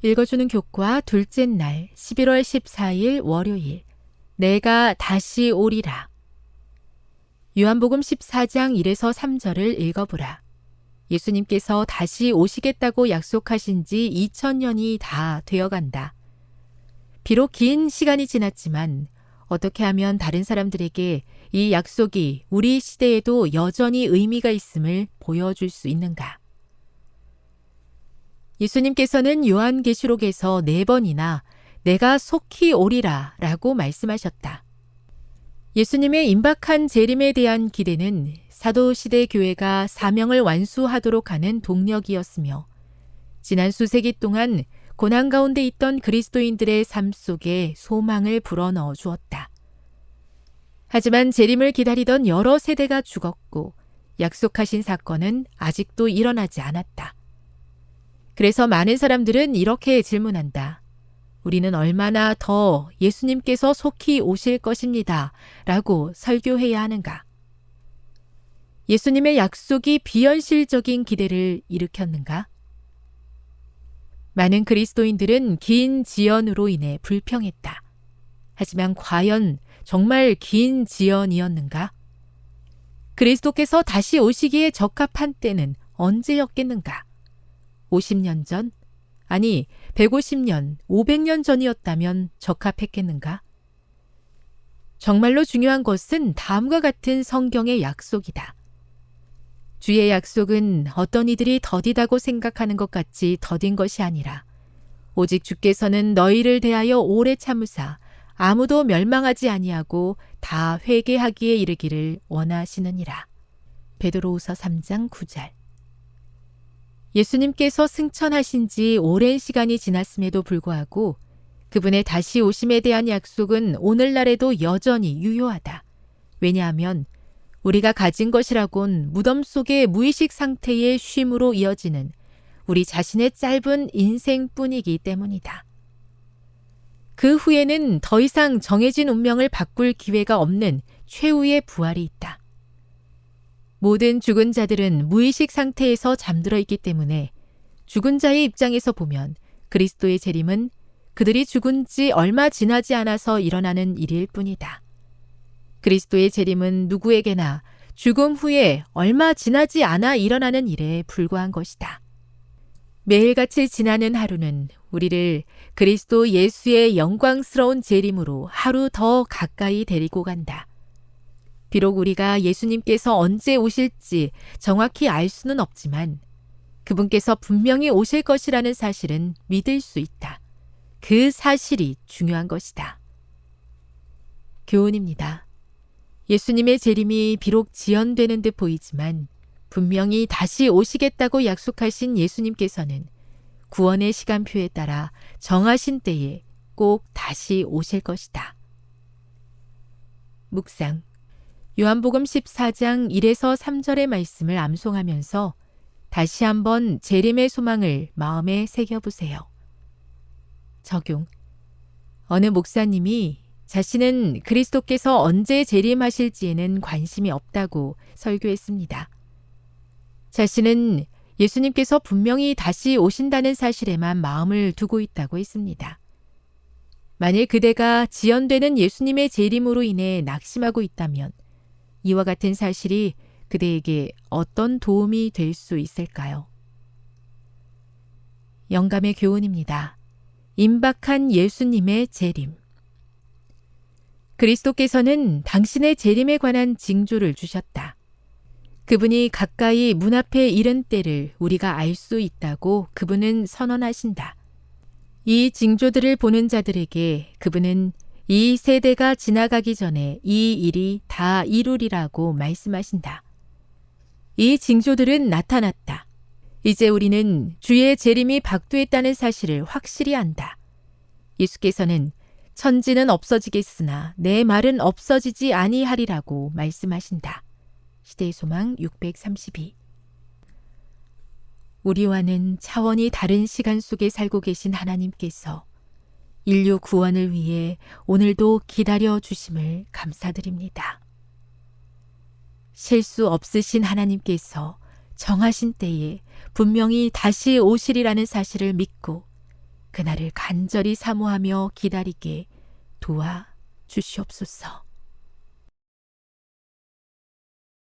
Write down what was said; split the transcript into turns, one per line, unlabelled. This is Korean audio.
읽어주는 교과 둘째 날 11월 14일 월요일 내가 다시 오리라. 요한복음 14장 1에서 3절을 읽어보라. 예수님께서 다시 오시겠다고 약속하신 지 2000년이 다 되어간다. 비록 긴 시간이 지났지만 어떻게 하면 다른 사람들에게 이 약속이 우리 시대에도 여전히 의미가 있음을 보여줄 수 있는가? 예수님께서는 요한계시록에서 4번이나 내가 속히 오리라 라고 말씀하셨다. 예수님의 임박한 재림에 대한 기대는 사도시대 교회가 사명을 완수하도록 하는 동력이었으며 지난 수세기 동안 고난 가운데 있던 그리스도인들의 삶 속에 소망을 불어넣어 주었다. 하지만 재림을 기다리던 여러 세대가 죽었고 약속하신 사건은 아직도 일어나지 않았다. 그래서 많은 사람들은 이렇게 질문한다. 우리는 얼마나 더 예수님께서 속히 오실 것입니다. 라고 설교해야 하는가? 예수님의 약속이 비현실적인 기대를 일으켰는가? 많은 그리스도인들은 긴 지연으로 인해 불평했다. 하지만 과연 정말 긴 지연이었는가? 그리스도께서 다시 오시기에 적합한 때는 언제였겠는가? 50년 전? 아니, 150년, 500년 전이었다면 적합했겠는가? 정말로 중요한 것은 다음과 같은 성경의 약속이다. 주의 약속은 어떤 이들이 더디다고 생각하는 것 같이 더딘 것이 아니라 오직 주께서는 너희를 대하여 오래 참으사 아무도 멸망하지 아니하고 다 회개하기에 이르기를 원하시느니라. 베드로후서 3장 9절. 예수님께서 승천하신 지 오랜 시간이 지났음에도 불구하고 그분의 다시 오심에 대한 약속은 오늘날에도 여전히 유효하다. 왜냐하면 우리가 가진 것이라곤 무덤 속의 무의식 상태의 쉼으로 이어지는 우리 자신의 짧은 인생뿐이기 때문이다. 그 후에는 더 이상 정해진 운명을 바꿀 기회가 없는 최후의 부활이 있다. 모든 죽은 자들은 무의식 상태에서 잠들어 있기 때문에 죽은 자의 입장에서 보면 그리스도의 재림은 그들이 죽은 지 얼마 지나지 않아서 일어나는 일일 뿐이다. 그리스도의 재림은 누구에게나 죽음 후에 얼마 지나지 않아 일어나는 일에 불과한 것이다. 매일같이 지나는 하루는 우리를 그리스도 예수의 영광스러운 재림으로 하루 더 가까이 데리고 간다. 비록 우리가 예수님께서 언제 오실지 정확히 알 수는 없지만 그분께서 분명히 오실 것이라는 사실은 믿을 수 있다. 그 사실이 중요한 것이다. 교훈입니다. 예수님의 재림이 비록 지연되는 듯 보이지만 분명히 다시 오시겠다고 약속하신 예수님께서는 구원의 시간표에 따라 정하신 때에 꼭 다시 오실 것이다. 묵상. 요한복음 14장 1에서 3절의 말씀을 암송하면서 다시 한번 재림의 소망을 마음에 새겨보세요. 적용. 어느 목사님이 자신은 그리스도께서 언제 재림하실지에는 관심이 없다고 설교했습니다. 자신은 예수님께서 분명히 다시 오신다는 사실에만 마음을 두고 있다고 했습니다. 만일 그대가 지연되는 예수님의 재림으로 인해 낙심하고 있다면 이와 같은 사실이 그대에게 어떤 도움이 될 수 있을까요? 영감의 교훈입니다. 임박한 예수님의 재림. 그리스도께서는 당신의 재림에 관한 징조를 주셨다. 그분이 가까이 문 앞에 이른 때를 우리가 알 수 있다고 그분은 선언하신다. 이 징조들을 보는 자들에게 그분은 이 세대가 지나가기 전에 이 일이 다 이루리라고 말씀하신다. 이 징조들은 나타났다. 이제 우리는 주의 재림이 박두했다는 사실을 확실히 안다. 예수께서는 천지는 없어지겠으나 내 말은 없어지지 아니하리라고 말씀하신다. 시대의 소망 632. 우리와는 차원이 다른 시간 속에 살고 계신 하나님께서 인류 구원을 위해 오늘도 기다려 주심을 감사드립니다. 실수 없으신 하나님께서 정하신 때에 분명히 다시 오시리라는 사실을 믿고 그날을 간절히 사모하며 기다리게 도와 주시옵소서.